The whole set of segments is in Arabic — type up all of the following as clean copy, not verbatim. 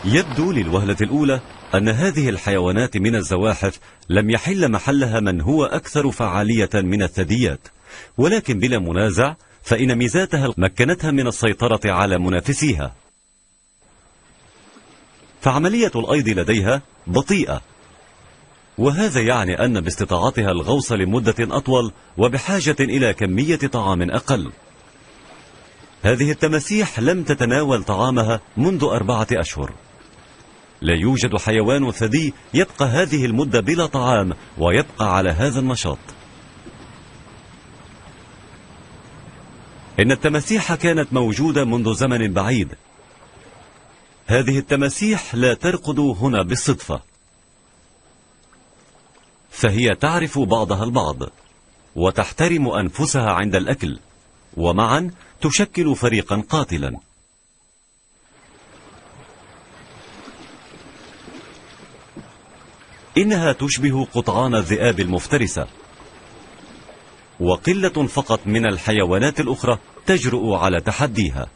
يبدو للوهلة الأولى أن هذه الحيوانات من الزواحف لم يحل محلها من هو أكثر فعالية من الثدييات، ولكن بلا منازع فإن ميزاتها مكنتها من السيطرة على منافسيها. فعملية الأيض لديها بطيئة، وهذا يعني أن باستطاعتها الغوص لمدة أطول وبحاجة إلى كمية طعام أقل. هذه التماسيح لم تتناول طعامها منذ 4 أشهر. لا يوجد حيوان ثدي يبقى هذه المدة بلا طعام ويبقى على هذا النشاط. إن التماسيح كانت موجودة منذ زمن بعيد. هذه التماسيح لا ترقد هنا بالصدفة، فهي تعرف بعضها البعض وتحترم أنفسها عند الأكل، ومعا تشكل فريقا قاتلا. إنها تشبه قطعان الذئاب المفترسة، وقلة فقط من الحيوانات الأخرى تجرؤ على تحديها.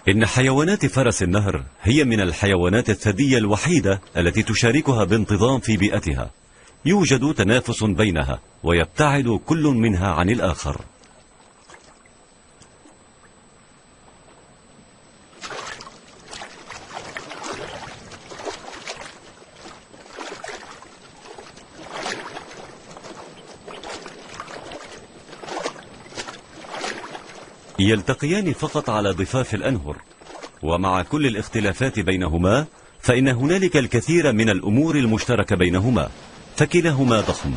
إن حيوانات فرس النهر هي من الحيوانات الثدية الوحيدة التي تشاركها بانتظام في بيئتها. يوجد تنافس بينها ويبتعد كل منها عن الآخر. يلتقيان فقط على ضفاف الأنهر، ومع كل الاختلافات بينهما فإن هنالك الكثير من الأمور المشتركة بينهما، فكلاهما ضخم.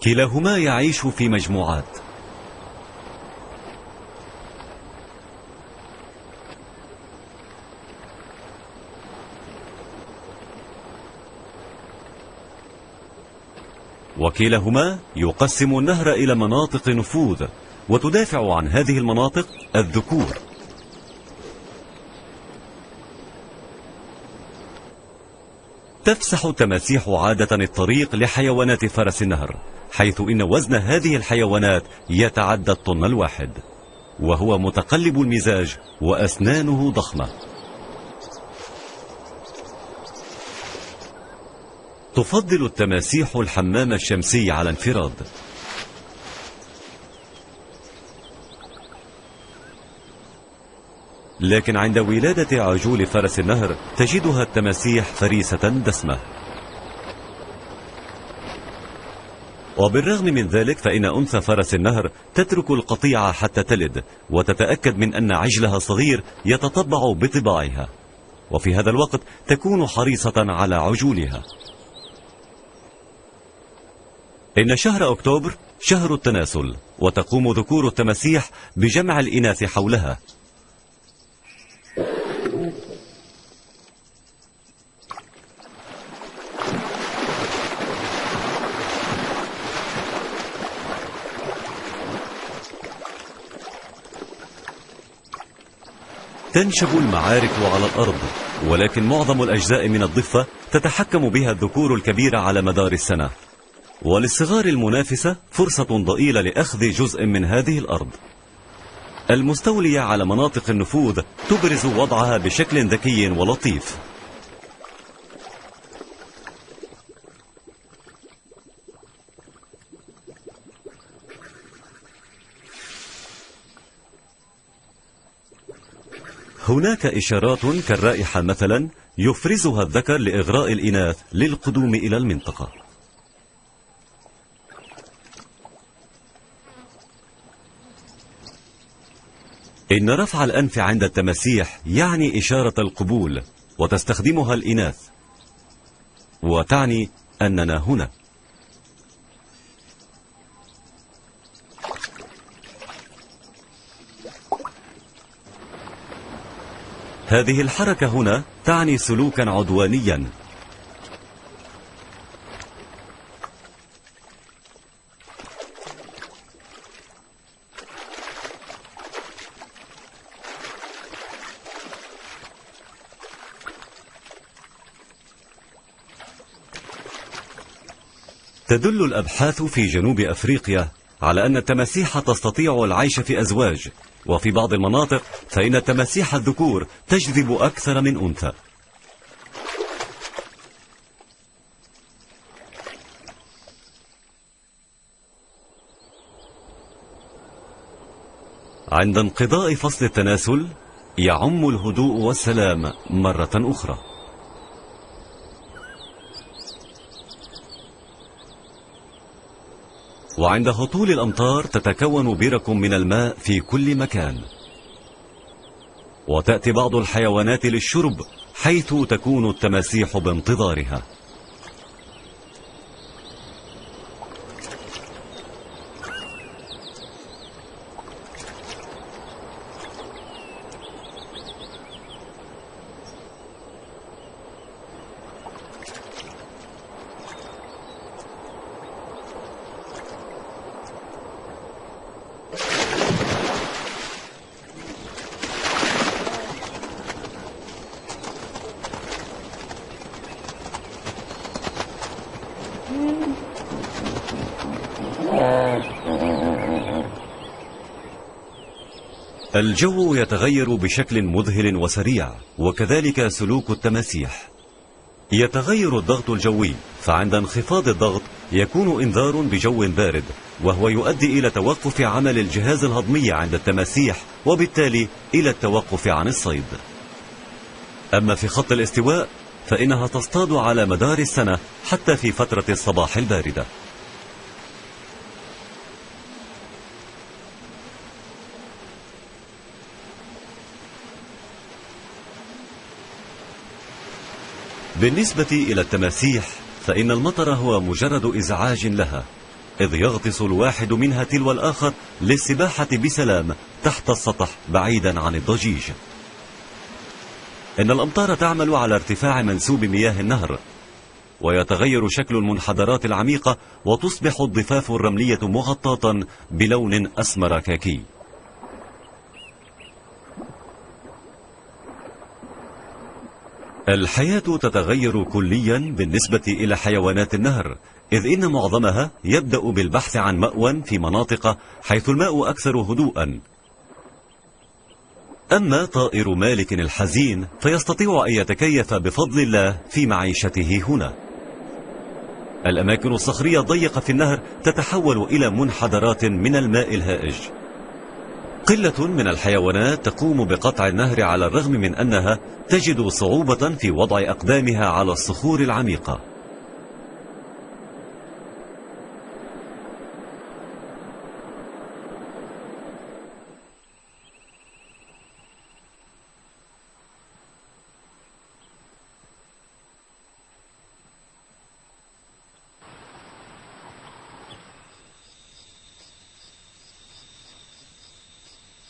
كلاهما يعيش في مجموعات. وكلاهما يقسم النهر إلى مناطق نفوذ، وتدافع عن هذه المناطق الذكور. تفسح التماسيح عادة الطريق لحيوانات فرس النهر، حيث إن وزن هذه الحيوانات يتعدى الطن الواحد، وهو متقلب المزاج وأسنانه ضخمة. تفضل التماسيح الحمام الشمسي على انفراد. لكن عند ولادة عجول فرس النهر تجدها التماسيح فريسة دسمة. وبالرغم من ذلك فإن أنثى فرس النهر تترك القطيع حتى تلد، وتتأكد من أن عجلها صغير يتطبع بطباعها، وفي هذا الوقت تكون حريصة على عجولها. إن شهر أكتوبر شهر التناسل، وتقوم ذكور التماسيح بجمع الإناث حولها. تنشب المعارك على الأرض، ولكن معظم الأجزاء من الضفة تتحكم بها الذكور الكبيرة على مدار السنة، وللصغار المنافسة فرصة ضئيلة لأخذ جزء من هذه الأرض. المستولية على مناطق النفوذ تبرز وضعها بشكل ذكي ولطيف. هناك إشارات كالرائحة مثلا يفرزها الذكر لإغراء الإناث للقدوم إلى المنطقة. إن رفع الأنف عند التماسيح يعني إشارة القبول، وتستخدمها الإناث، وتعني أننا هنا. هذه الحركة هنا تعني سلوكا عدوانيا. تدل الأبحاث في جنوب أفريقيا على أن التماسيح تستطيع العيش في أزواج، وفي بعض المناطق فإن التماسيح الذكور تجذب أكثر من أنثى. عند انقضاء فصل التناسل يعم الهدوء والسلام مرة أخرى. وعند هطول الأمطار تتكون برك من الماء في كل مكان، وتأتي بعض الحيوانات للشرب حيث تكون التماسيح بانتظارها. الجو يتغير بشكل مذهل وسريع، وكذلك سلوك التماسيح. يتغير الضغط الجوي، فعند انخفاض الضغط يكون إنذار بجو بارد، وهو يؤدي إلى توقف عمل الجهاز الهضمي عند التماسيح، وبالتالي إلى التوقف عن الصيد. أما في خط الاستواء فإنها تصطاد على مدار السنة حتى في فترة الصباح الباردة. بالنسبة إلى التماسيح فإن المطر هو مجرد إزعاج لها، إذ يغطس الواحد منها تلو الآخر للسباحة بسلام تحت السطح بعيدا عن الضجيج. إن الأمطار تعمل على ارتفاع منسوب مياه النهر، ويتغير شكل المنحدرات العميقة، وتصبح الضفاف الرملية مغطاة بلون أسمر كاكي. الحياة تتغير كليا بالنسبة إلى حيوانات النهر، إذ إن معظمها يبدأ بالبحث عن مأوى في مناطق حيث الماء أكثر هدوءا. أما طائر مالك الحزين فيستطيع أن يتكيف بفضل الله في معيشته هنا. الأماكن الصخرية الضيقة في النهر تتحول إلى منحدرات من الماء الهائج. قلة من الحيوانات تقوم بقطع النهر على الرغم من أنها تجد صعوبة في وضع أقدامها على الصخور العميقة.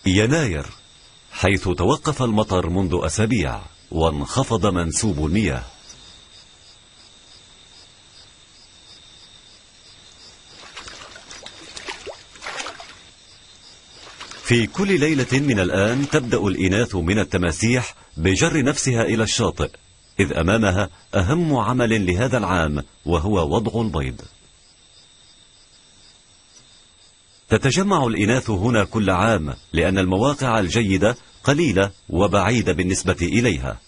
يناير، حيث توقف المطر منذ أسابيع وانخفض منسوب المياه. في كل ليلة من الآن تبدأ الإناث من التماسيح بجر نفسها إلى الشاطئ، إذ أمامها أهم عمل لهذا العام، وهو وضع البيض. تتجمع الإناث هنا كل عام لأن المواقع الجيدة قليلة وبعيدة بالنسبة إليها.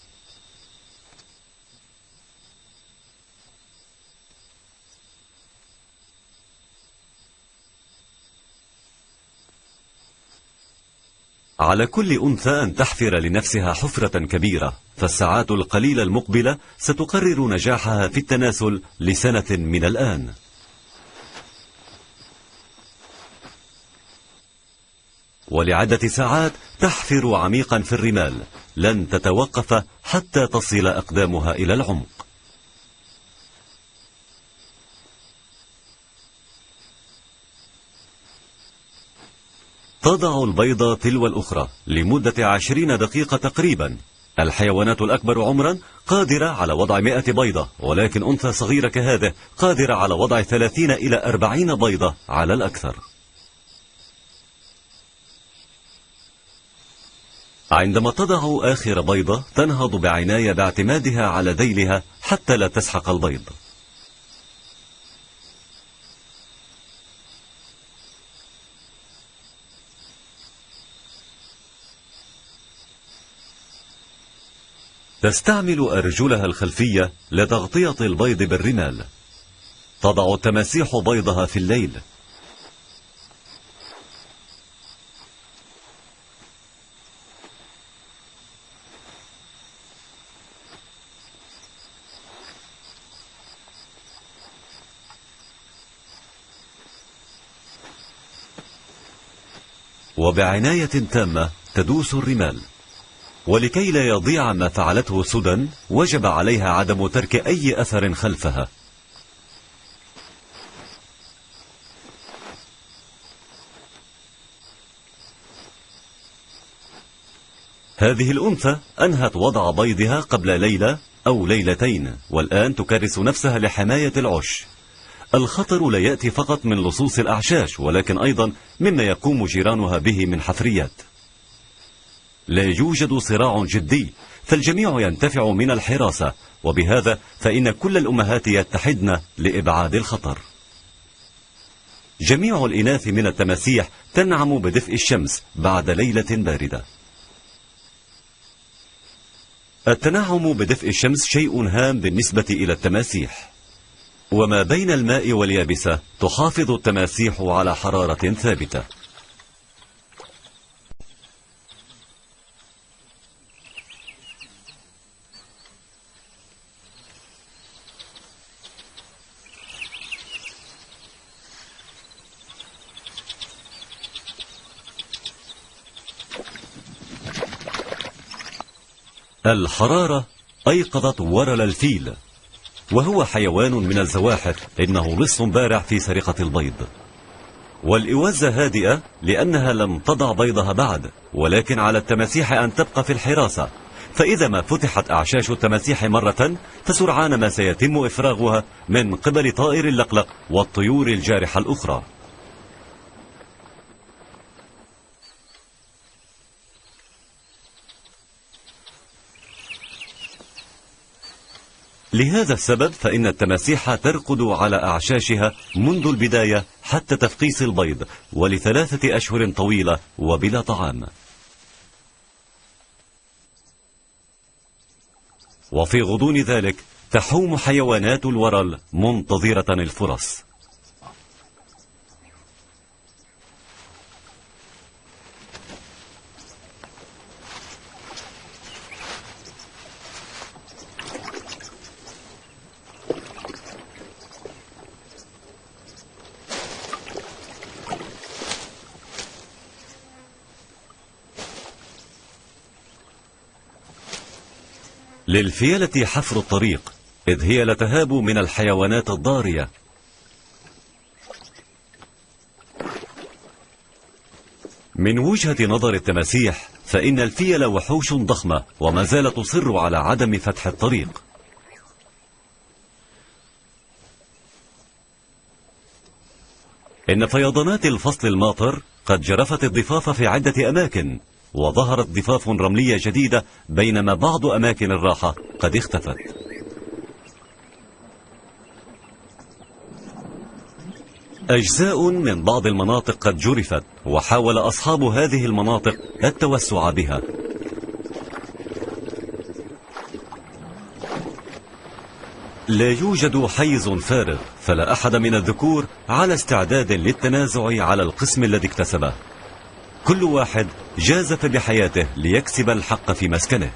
على كل أنثى أن تحفر لنفسها حفرة كبيرة، فالساعات القليلة المقبلة ستقرر نجاحها في التناسل لسنة من الآن. ولعدة ساعات تحفر عميقا في الرمال، لن تتوقف حتى تصل أقدامها إلى العمق. تضع البيضة تلو الأخرى لمدة 20 دقيقة تقريبا. الحيوانات الأكبر عمرا قادرة على وضع 100 بيضة، ولكن أنثى صغيرة كهذه قادرة على وضع 30 إلى 40 بيضة على الأكثر. عندما تضع آخر بيضة تنهض بعناية باعتمادها على ذيلها حتى لا تسحق البيض. تستعمل أرجلها الخلفية لتغطية البيض بالرمال. تضع التماسيح بيضها في الليل. وبعناية تامة تدوس الرمال، ولكي لا يضيع ما فعلته سدى وجب عليها عدم ترك أي أثر خلفها. هذه الأنثى أنهت وضع بيضها قبل ليلة أو ليلتين، والآن تكرس نفسها لحماية العش. الخطر لا يأتي فقط من لصوص الأعشاش، ولكن أيضا مما يقوم جيرانها به من حفريات. لا يوجد صراع جدي، فالجميع ينتفع من الحراسة، وبهذا فإن كل الأمهات يتحدن لإبعاد الخطر. جميع الإناث من التماسيح تنعم بدفء الشمس بعد ليلة باردة. التنعم بدفء الشمس شيء هام بالنسبة إلى التماسيح، وما بين الماء واليابسة تحافظ التماسيح على حرارة ثابتة. الحرارة أيقظت ورل الفيل، وهو حيوان من الزواحف، إنه لص بارع في سرقة البيض. والإوزة هادئة لأنها لم تضع بيضها بعد، ولكن على التماسيح أن تبقى في الحراسة، فإذا ما فتحت أعشاش التماسيح مرة فسرعان ما سيتم إفراغها من قبل طائر اللقلق والطيور الجارحة الأخرى. لهذا السبب فإن التماسيح ترقد على أعشاشها منذ البداية حتى تفقيس البيض، ول3 أشهر طويلة وبلا طعام. وفي غضون ذلك تحوم حيوانات الورل منتظرة الفرص. للفيلة حفر الطريق، إذ هي لا تهاب من الحيوانات الضارية. من وجهة نظر التماسيح فإن الفيل وحوش ضخمة، وما زالت تصر على عدم فتح الطريق. إن فيضانات الفصل الماطر قد جرفت الضفاف في عدة أماكن، وظهرت ضفاف رملية جديدة، بينما بعض أماكن الراحة قد اختفت. أجزاء من بعض المناطق قد جرفت، وحاول أصحاب هذه المناطق التوسع بها. لا يوجد حيز فارغ، فلا أحد من الذكور على استعداد للتنازع على القسم الذي اكتسبه. كل واحد جازف بحياته ليكسب الحق في مسكنه.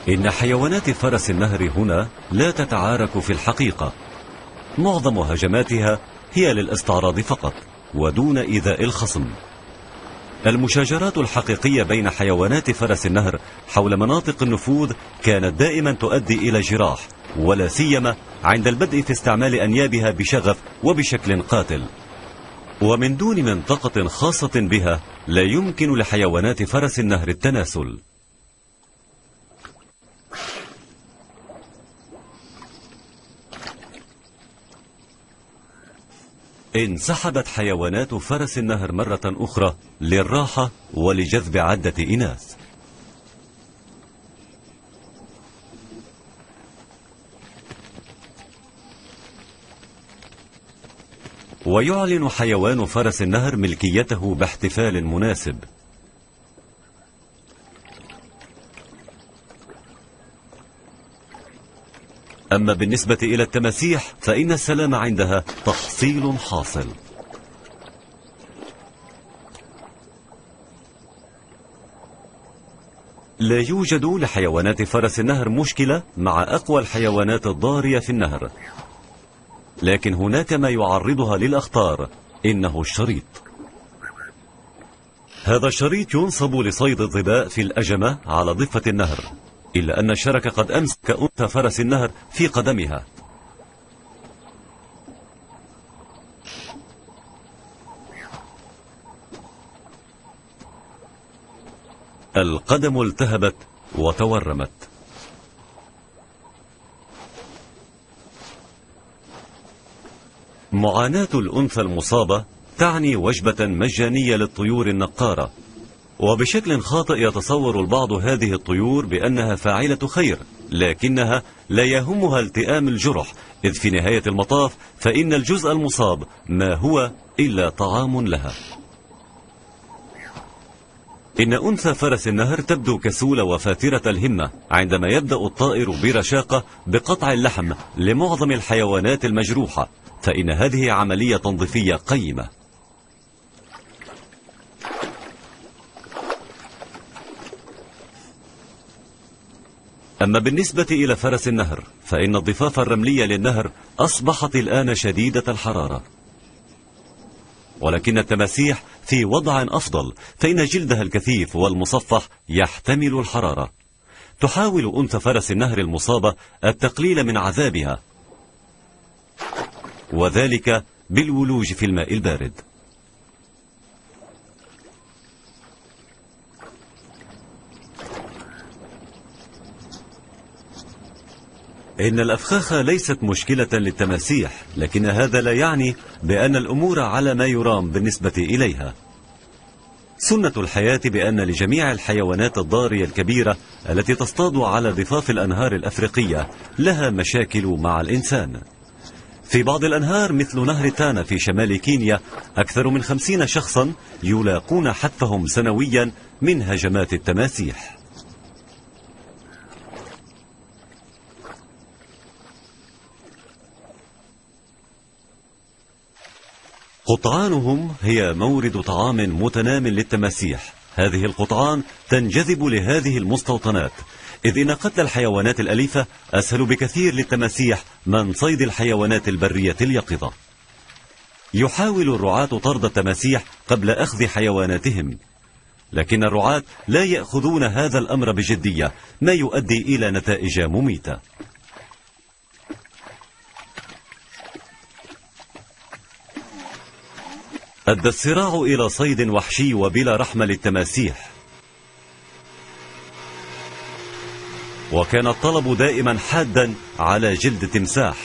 إن حيوانات فرس النهر هنا لا تتعارك في الحقيقة. معظم هجماتها هي للاستعراض فقط ودون إيذاء الخصم. المشاجرات الحقيقية بين حيوانات فرس النهر حول مناطق النفوذ كانت دائما تؤدي إلى جراح، ولا سيما عند البدء في استعمال أنيابها بشغف وبشكل قاتل. ومن دون منطقة خاصة بها لا يمكن لحيوانات فرس النهر التناسل. انسحبت حيوانات فرس النهر مرة أخرى للراحة ولجذب عدة إناث. ويعلن حيوان فرس النهر ملكيته باحتفال مناسب. أما بالنسبة إلى التماسيح فإن السلام عندها تحصيل حاصل. لا يوجد لحيوانات فرس النهر مشكلة مع أقوى الحيوانات الضارية في النهر، لكن هناك ما يعرضها للأخطار، إنه الشريط. هذا الشريط ينصب لصيد الظباء في الأجمة على ضفة النهر، إلا أن الشرك قد أمسك أنثى فرس النهر في قدمها. القدم التهبت وتورمت. معاناة الأنثى المصابة تعني وجبة مجانية للطيور النقارة، وبشكل خاطئ يتصور البعض هذه الطيور بأنها فاعلة خير، لكنها لا يهمها التئام الجرح، إذ في نهاية المطاف فإن الجزء المصاب ما هو إلا طعام لها. إن أنثى فرس النهر تبدو كسولة وفاترة الهمة عندما يبدأ الطائر برشاقة بقطع اللحم لمعظم الحيوانات المجروحة، فإن هذه عملية تنظيفية قيمة. أما بالنسبة إلى فرس النهر فإن الضفاف الرملية للنهر أصبحت الآن شديدة الحرارة، ولكن التماسيح في وضع أفضل، فإن جلدها الكثيف والمصفح يحتمل الحرارة. تحاول أنثى فرس النهر المصابة التقليل من عذابها، وذلك بالولوج في الماء البارد. إن الأفخاخ ليست مشكلة للتماسيح، لكن هذا لا يعني بأن الأمور على ما يرام بالنسبة إليها. سنة الحياة بأن لجميع الحيوانات الضارية الكبيرة التي تصطاد على ضفاف الأنهار الأفريقية لها مشاكل مع الإنسان. في بعض الأنهار مثل نهر تانا في شمال كينيا أكثر من 50 شخصا يلاقون حتفهم سنويا من هجمات التماسيح. قطعانهم هي مورد طعام متنام للتماسيح. هذه القطعان تنجذب لهذه المستوطنات، إذ إن قتل الحيوانات الأليفة أسهل بكثير للتماسيح من صيد الحيوانات البرية اليقظة. يحاول الرعاة طرد التماسيح قبل أخذ حيواناتهم، لكن الرعاة لا يأخذون هذا الأمر بجدية، ما يؤدي إلى نتائج مميتة. أدى الصراع إلى صيد وحشي وبلا رحمة للتماسيح، وكان الطلب دائما حادا على جلد تمساح.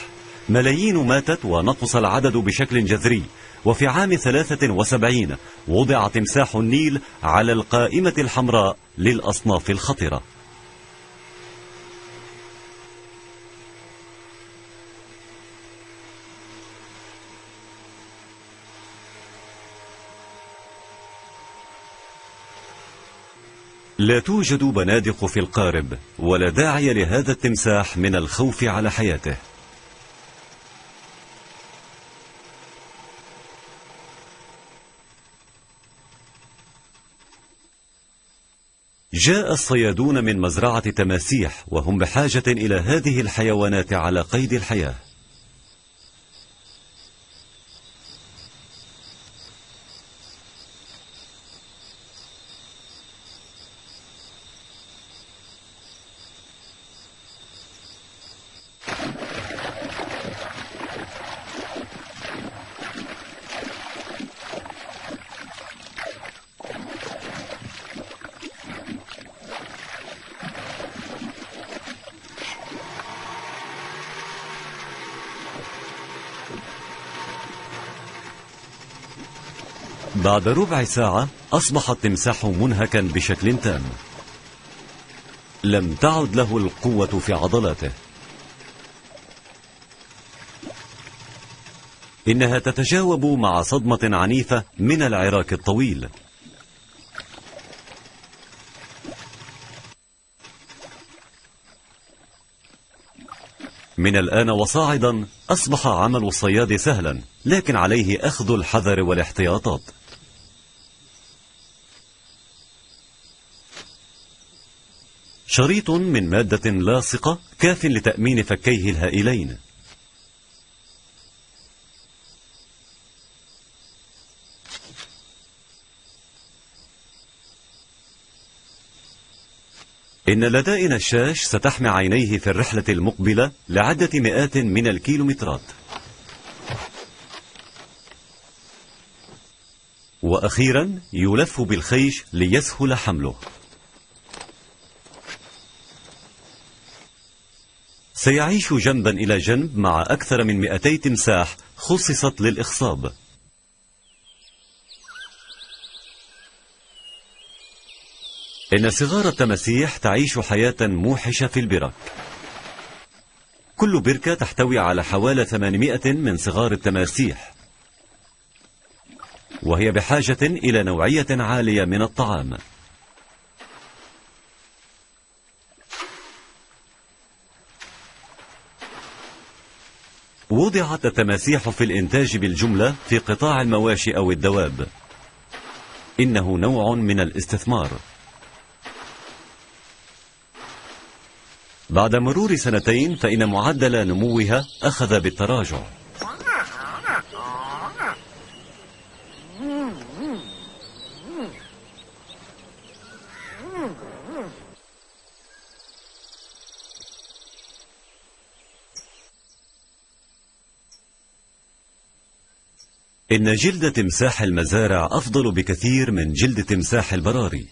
ملايين ماتت ونقص العدد بشكل جذري، وفي عام 73 وضع تمساح النيل على القائمة الحمراء للأصناف الخطرة. لا توجد بنادق في القارب، ولا داعي لهذا التمساح من الخوف على حياته. جاء الصيادون من مزرعة تماسيح وهم بحاجة إلى هذه الحيوانات على قيد الحياة. بعد ربع ساعة أصبح التمساح منهكا بشكل تام، لم تعد له القوة في عضلاته. إنها تتجاوب مع صدمة عنيفة من العراك الطويل. من الآن وصاعدا أصبح عمل الصياد سهلا، لكن عليه أخذ الحذر والاحتياطات. شريط من مادة لاصقة كاف لتأمين فكيه الهائلين. إن لدائن الشاش ستحمي عينيه في الرحلة المقبلة لعدة مئات من الكيلومترات. وأخيرا يلف بالخيش ليسهل حمله. سيعيش جنبا إلى جنب مع أكثر من 200 تمساح خصصت للإخصاب. إن صغار التماسيح تعيش حياة موحشة في البرك. كل بركة تحتوي على حوالي 800 من صغار التماسيح، وهي بحاجة إلى نوعية عالية من الطعام. وضعت التماسيح في الإنتاج بالجملة في قطاع المواشي أو الدواب. إنه نوع من الاستثمار. بعد مرور سنتين فإن معدل نموها أخذ بالتراجع. إن جلد تمساح المزارع أفضل بكثير من جلد تمساح البراري،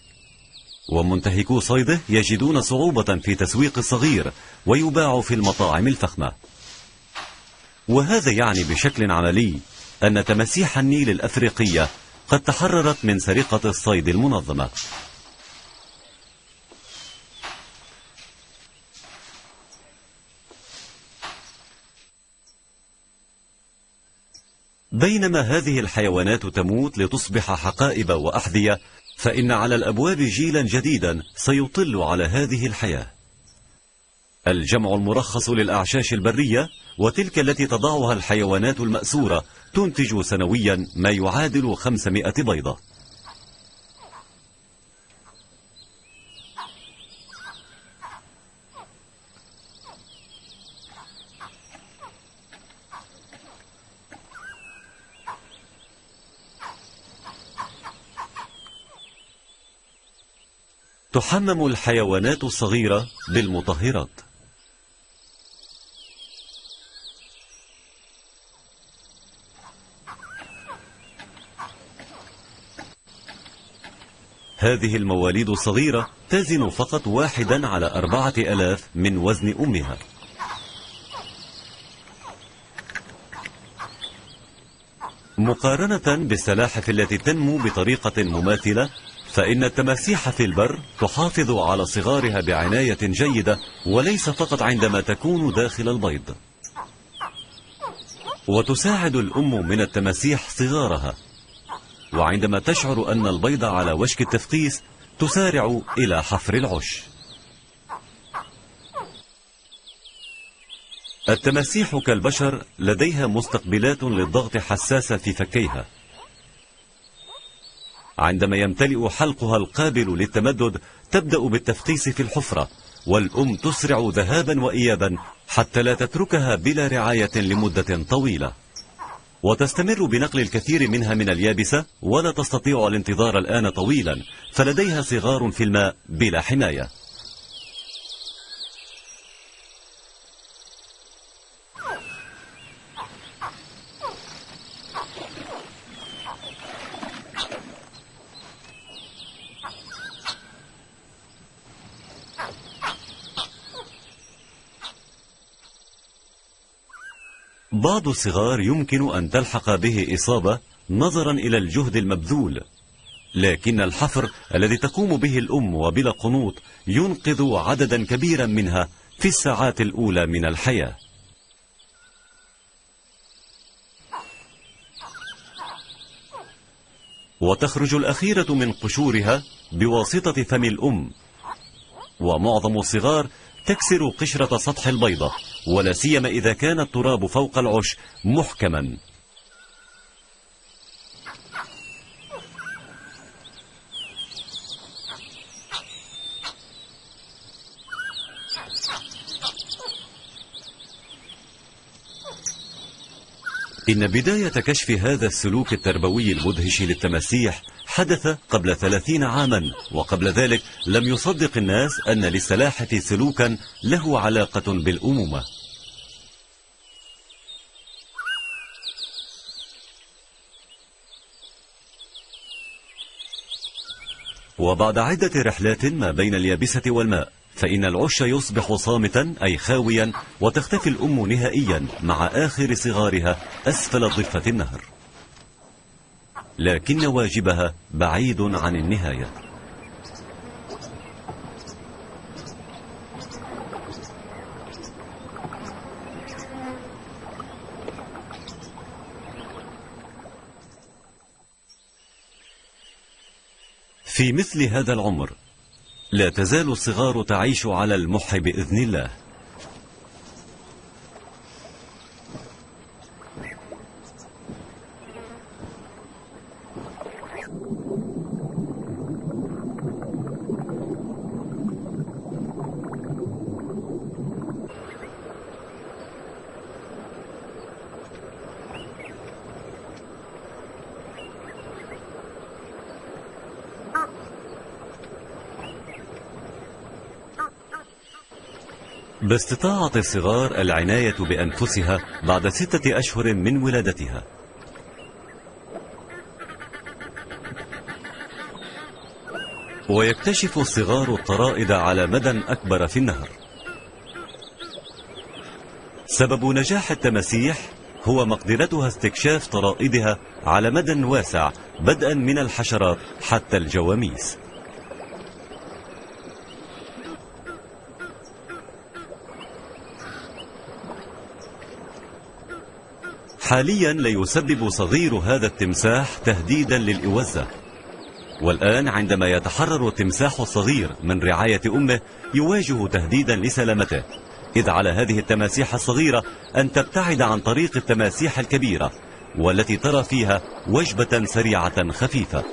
ومنتهكو صيده يجدون صعوبة في تسويق الصغير ويباع في المطاعم الفخمة. وهذا يعني بشكل عملي أن تماسيح النيل الأفريقية قد تحررت من سرقة الصيد المنظمة. بينما هذه الحيوانات تموت لتصبح حقائب وأحذية، فإن على الأبواب جيلا جديدا سيطل على هذه الحياة. الجمع المرخص للأعشاش البرية وتلك التي تضعها الحيوانات المأسورة تنتج سنويا ما يعادل 500 بيضة. تحمم الحيوانات الصغيرة بالمطهرات. هذه المواليد الصغيرة تزن فقط 1 على 4000 من وزن أمها. مقارنة بالسلاحف التي تنمو بطريقة مماثلة، فإن التماسيح في البر تحافظ على صغارها بعناية جيدة، وليس فقط عندما تكون داخل البيض. وتساعد الأم من التماسيح صغارها، وعندما تشعر أن البيض على وشك التفقيس تسارع إلى حفر العش. التماسيح كالبشر لديها مستقبلات للضغط حساسة في فكيها. عندما يمتلئ حلقها القابل للتمدد تبدأ بالتفقيس في الحفرة، والأم تسرع ذهابا وإيابا حتى لا تتركها بلا رعاية لمدة طويلة، وتستمر بنقل الكثير منها من اليابسة، ولا تستطيع الانتظار الآن طويلا، فلديها صغار في الماء بلا حماية. بعض الصغار يمكن أن تلحق به إصابة نظرا إلى الجهد المبذول، لكن الحفر الذي تقوم به الأم وبلا قنوط ينقذ عددا كبيرا منها في الساعات الأولى من الحياة. وتخرج الأخيرة من قشورها بواسطة فم الأم، ومعظم الصغار تكسر قشرة سطح البيضة، ولا سيما إذا كان التراب فوق العش محكما. إن بداية كشف هذا السلوك التربوي المدهش للتماسيح حدث قبل 30 عاما، وقبل ذلك لم يصدق الناس أن للسلاحف سلوكا له علاقة بالأمومة. وبعد عدة رحلات ما بين اليابسة والماء، فإن العش يصبح صامتا أي خاويا، وتختفي الأم نهائيا مع آخر صغارها أسفل ضفة النهر، لكن واجبها بعيد عن النهاية. في مثل هذا العمر لا تزال الصغار تعيش على المح بإذن الله. باستطاعة الصغار العناية بأنفسها بعد 6 أشهر من ولادتها. ويكتشف الصغار الطرائد على مدى أكبر في النهر. سبب نجاح التماسيح هو مقدرتها استكشاف طرائدها على مدى واسع، بدءا من الحشرات حتى الجواميس. حاليا لا يسبب صغير هذا التمساح تهديدا للإوزة، والآن عندما يتحرر التمساح الصغير من رعاية أمه يواجه تهديدا لسلامته، إذ على هذه التماسيح الصغيرة أن تبتعد عن طريق التماسيح الكبيرة، والتي ترى فيها وجبة سريعة خفيفة.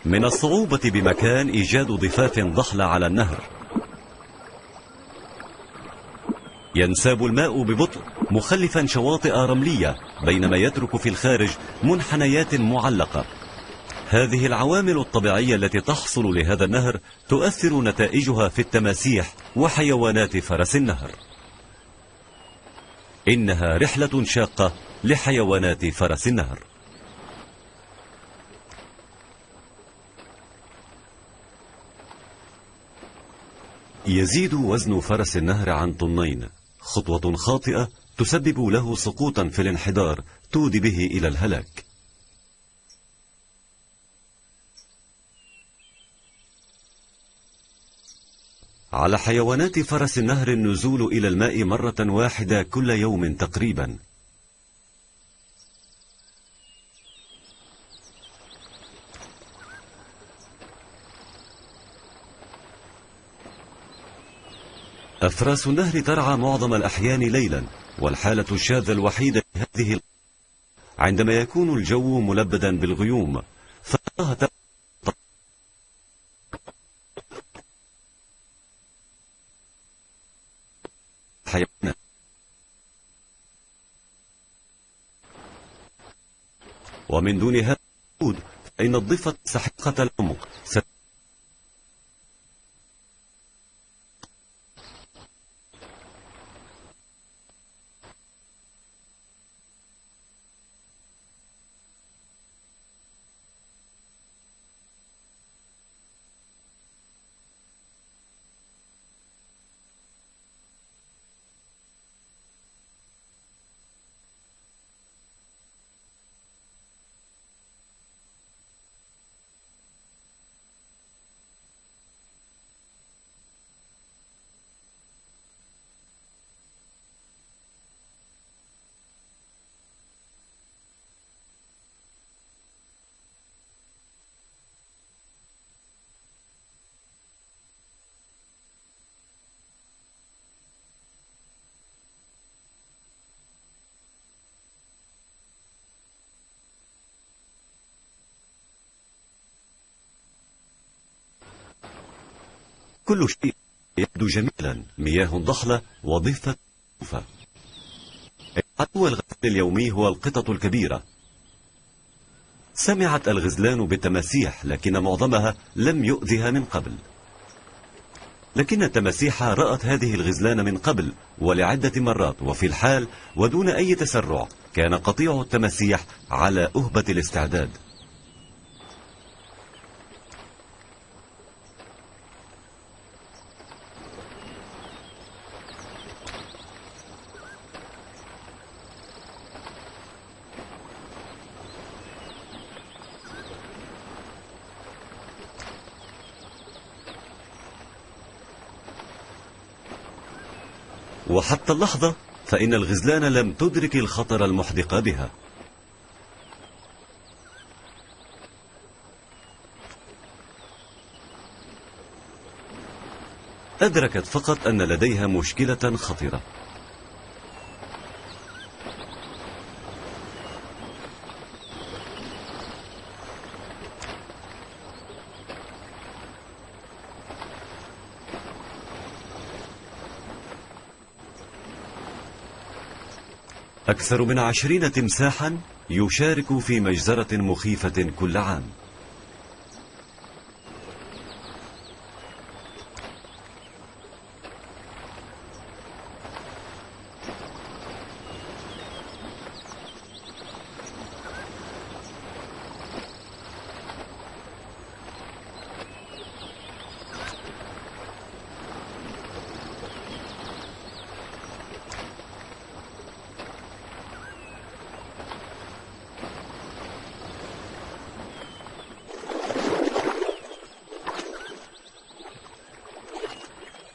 من الصعوبة بمكان إيجاد ضفاف ضحلة على النهر. ينساب الماء ببطء مخلفا شواطئ رملية، بينما يترك في الخارج منحنيات معلقة. هذه العوامل الطبيعية التي تحصل لهذا النهر تؤثر نتائجها في التماسيح وحيوانات فرس النهر. إنها رحلة شاقة لحيوانات فرس النهر. يزيد وزن فرس النهر عن 2 طن. خطوة خاطئة تسبب له سقوطا في الانحدار تودي به إلى الهلاك. على حيوانات فرس النهر النزول إلى الماء مرة واحدة كل يوم تقريبا. أفراس النهر ترعى معظم الأحيان ليلا، والحالة الشاذة الوحيدة لهذه عندما يكون الجو ملبدا بالغيوم، فنراها حيوانات. ومن دون هذا الوجود فإن الضفة سحيقة العمق كل شيء يبدو جميلا، مياه ضحلة وضفة مألوفة. عدو الغزل اليومي هو القطط الكبيرة. سمعت الغزلان بالتماسيح، لكن معظمها لم يؤذها من قبل. لكن التماسيح رأت هذه الغزلان من قبل ولعدة مرات، وفي الحال ودون أي تسرع كان قطيع التماسيح على أهبة الاستعداد. وحتى اللحظة فإن الغزلان لم تدرك الخطر المحدق بها. أدركت فقط أن لديها مشكلة خطيرة. أكثر من 20 تمساحا يشارك في مجزرة مخيفة كل عام.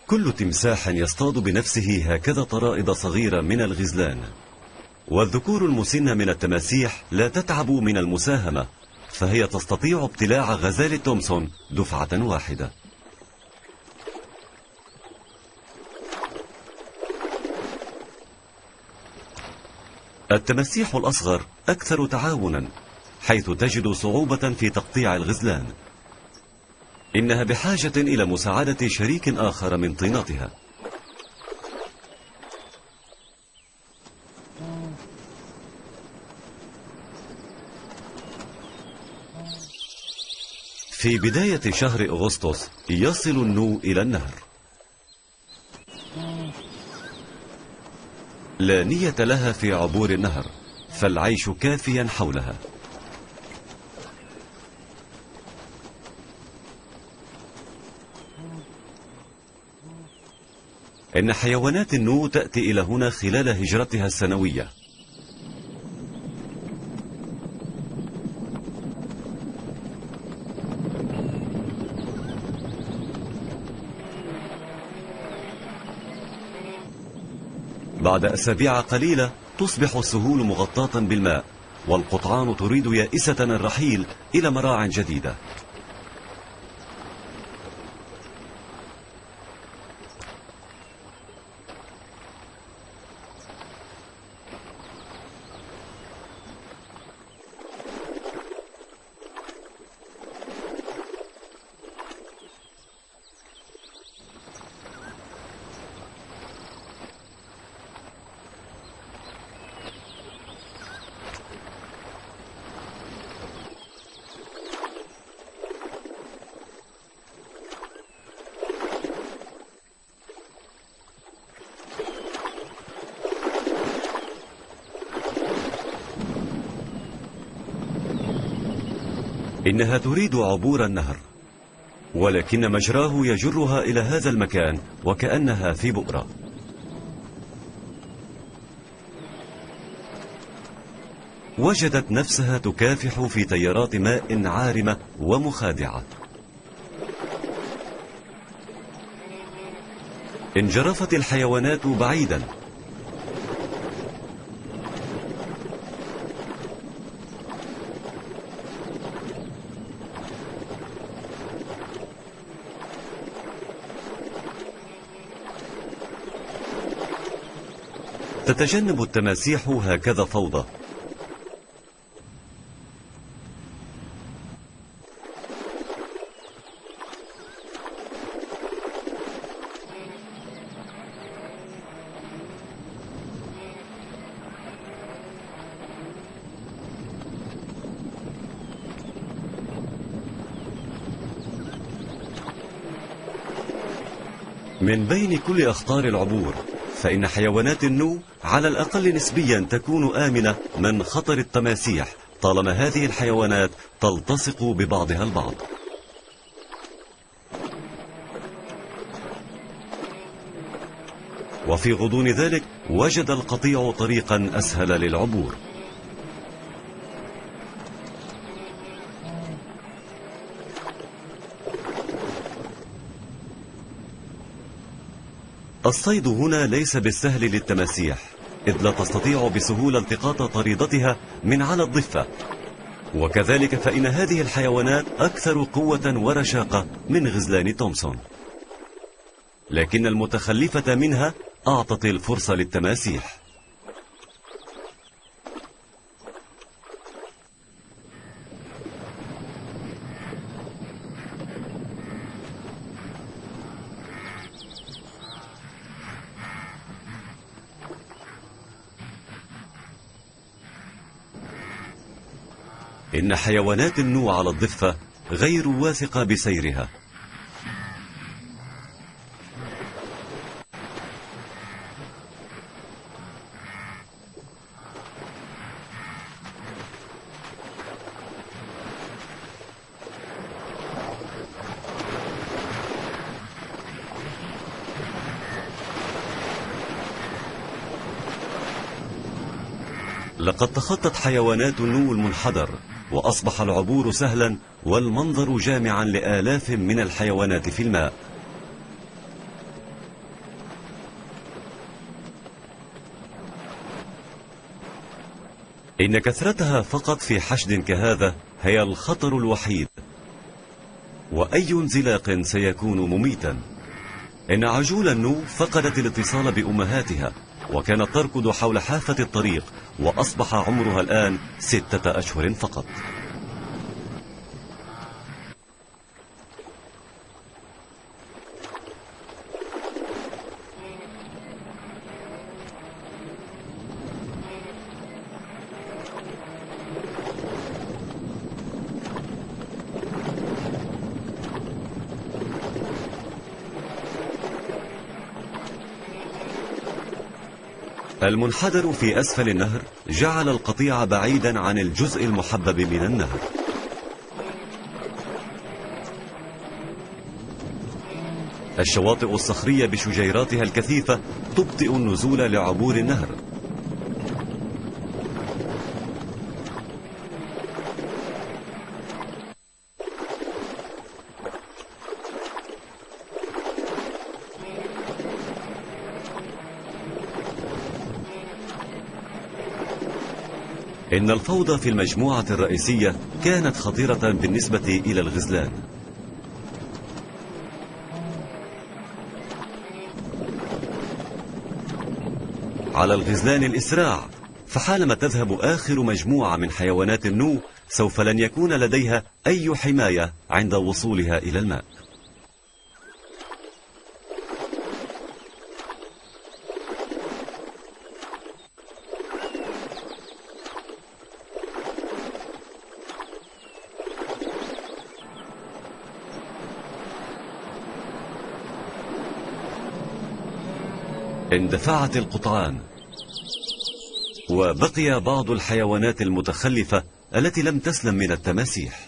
كل تمساح يصطاد بنفسه هكذا طرائد صغيرة من الغزلان، والذكور المسنة من التماسيح لا تتعب من المساهمة، فهي تستطيع ابتلاع غزال تومسون دفعة واحدة. التماسيح الأصغر أكثر تعاونا، حيث تجد صعوبة في تقطيع الغزلان. إنها بحاجة إلى مساعدة شريك آخر من طينتها. في بداية شهر أغسطس يصل النو إلى النهر. لا نية لها في عبور النهر، فالعيش كافيا حولها. إن حيوانات النو تأتي إلى هنا خلال هجرتها السنوية. بعد أسابيع قليلة تصبح السهول مغطاة بالماء، والقطعان تريد يائسة الرحيل إلى مراع جديدة. إنها تريد عبور النهر، ولكن مجراه يجرها إلى هذا المكان وكأنها في بؤرة. وجدت نفسها تكافح في تيارات ماء عارمة ومخادعة. انجرفت الحيوانات بعيدا، تتجنب التماسيح هكذا فوضى. من بين كل أخطار العبور، فإن حيوانات النو على الأقل نسبيا تكون آمنة من خطر التماسيح طالما هذه الحيوانات تلتصق ببعضها البعض. وفي غضون ذلك وجد القطيع طريقا أسهل للعبور. الصيد هنا ليس بالسهل للتماسيح، إذ لا تستطيع بسهولة التقاط طريدتها من على الضفة، وكذلك فإن هذه الحيوانات أكثر قوة ورشاقة من غزلان تومسون، لكن المتخلفة منها أعطت الفرصة للتماسيح. إن حيوانات النو على الضفة غير واثقة بسيرها. لقد تخطت حيوانات النو المنحدر، وأصبح العبور سهلا والمنظر جامعا لآلاف من الحيوانات في الماء. إن كثرتها فقط في حشد كهذا هي الخطر الوحيد، وأي انزلاق سيكون مميتا. إن عجول النو فقدت الاتصال بأمهاتها، وكانت تركض حول حافة الطريق، وأصبح عمرها الآن 6 أشهر فقط. المنحدر في أسفل النهر جعل القطيع بعيدا عن الجزء المحبب من النهر. الشواطئ الصخرية بشجيراتها الكثيفة تبطئ النزول لعبور النهر. إن الفوضى في المجموعة الرئيسية كانت خطيرة بالنسبة إلى الغزلان. على الغزلان الإسراع، فحالما تذهب آخر مجموعة من حيوانات النو سوف لن يكون لديها أي حماية عند وصولها إلى الماء. اندفعت القطعان، وبقي بعض الحيوانات المتخلفة التي لم تسلم من التماسيح.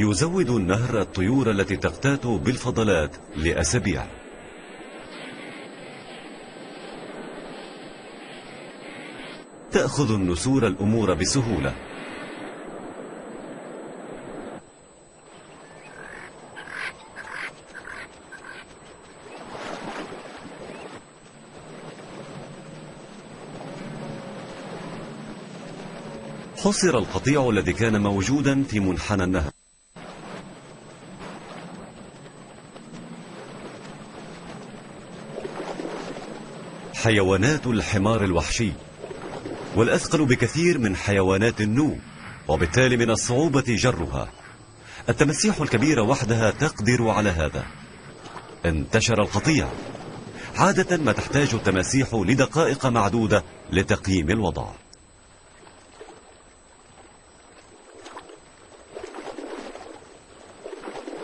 يزود النهر الطيور التي تقتات بالفضلات لأسابيع. تأخذ النسور الأمور بسهولة. حصر القطيع الذي كان موجودا في منحنى النهر. حيوانات الحمار الوحشي، والأثقل بكثير من حيوانات النو، وبالتالي من الصعوبة جرها. التماسيح الكبيرة وحدها تقدر على هذا. انتشر القطيع. عادة ما تحتاج التماسيح لدقائق معدودة لتقييم الوضع.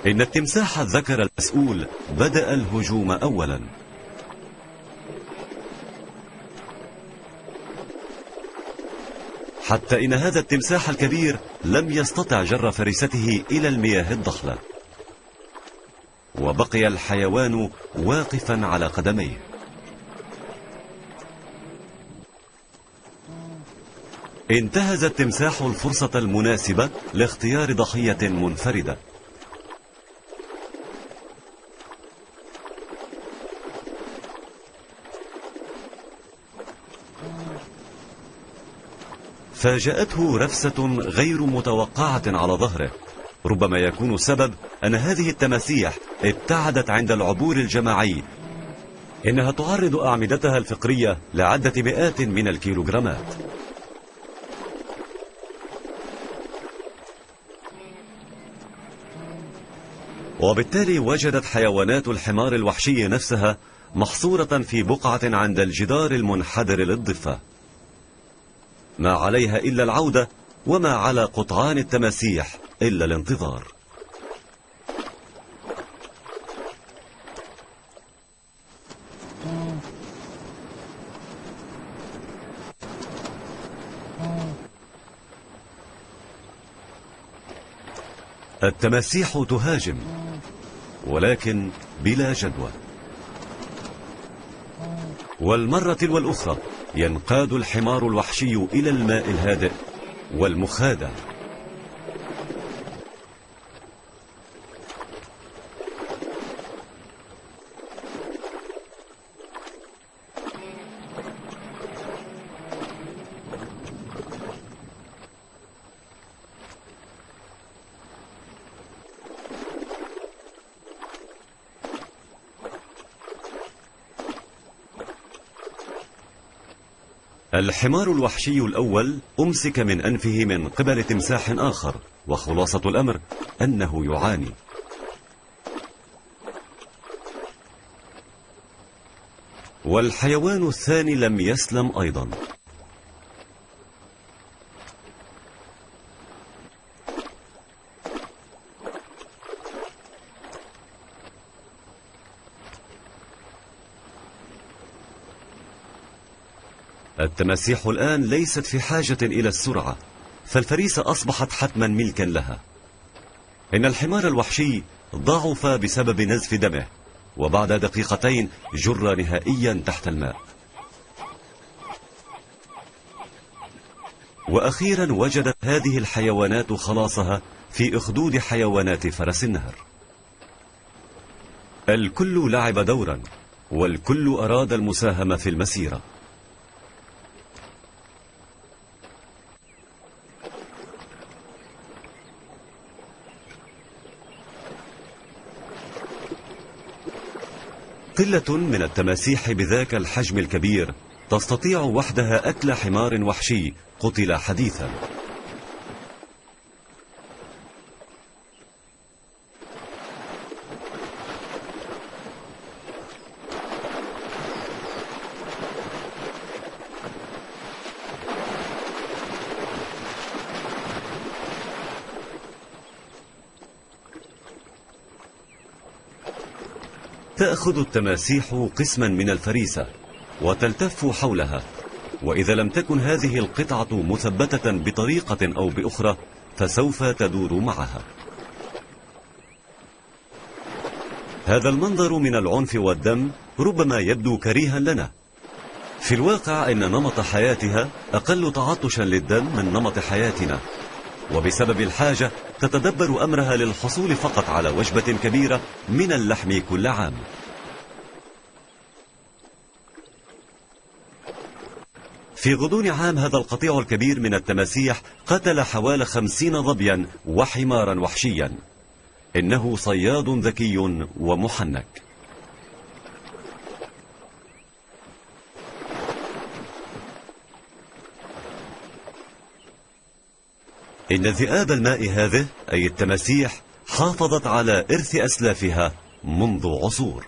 إن التمساح الذكر المسؤول بدأ الهجوم أولا. حتى إن هذا التمساح الكبير لم يستطع جر فريسته إلى المياه الضخلة، وبقي الحيوان واقفا على قدميه. انتهز التمساح الفرصة المناسبة لاختيار ضحية منفردة. فاجأته رفسة غير متوقعة على ظهره. ربما يكون السبب أن هذه التماسيح ابتعدت عند العبور الجماعي. إنها تعرض أعمدتها الفقرية لعدة مئات من الكيلوغرامات. وبالتالي وجدت حيوانات الحمار الوحشي نفسها محصورة في بقعة عند الجدار المنحدر للضفة. ما عليها إلا العودة، وما على قطعان التماسيح إلا الانتظار. التماسيح تهاجم، ولكن بلا جدوى. والمرة تلو الأخرى ينقاد الحمار الوحشي إلى الماء الهادئ والمخادع. الحمار الوحشي الأول أمسك من أنفه من قبل تمساح آخر، وخلاصة الأمر أنه يعاني. والحيوان الثاني لم يسلم أيضا. التماسيح الآن ليست في حاجة إلى السرعة، فالفريسة أصبحت حتما ملكا لها. إن الحمار الوحشي ضعف بسبب نزف دمه، وبعد دقيقتين جر نهائيا تحت الماء. وأخيرا وجدت هذه الحيوانات خلاصها في أخدود حيوانات فرس النهر. الكل لعب دورا، والكل أراد المساهمة في المسيرة. قلة من التماسيح بذاك الحجم الكبير تستطيع وحدها أكل حمار وحشي قتل حديثا. تأخذ التماسيح قسما من الفريسة وتلتف حولها، وإذا لم تكن هذه القطعة مثبتة بطريقة أو بأخرى فسوف تدور معها. هذا المنظر من العنف والدم ربما يبدو كريها لنا. في الواقع إن نمط حياتها أقل تعطشا للدم من نمط حياتنا، وبسبب الحاجة تتدبر أمرها للحصول فقط على وجبة كبيرة من اللحم كل عام. في غضون عام هذا القطيع الكبير من التماسيح قتل حوالي 50 ظبيا وحمارا وحشيا. إنه صياد ذكي ومحنك. إن ذئاب الماء هذه أي التماسيح حافظت على إرث أسلافها منذ عصور.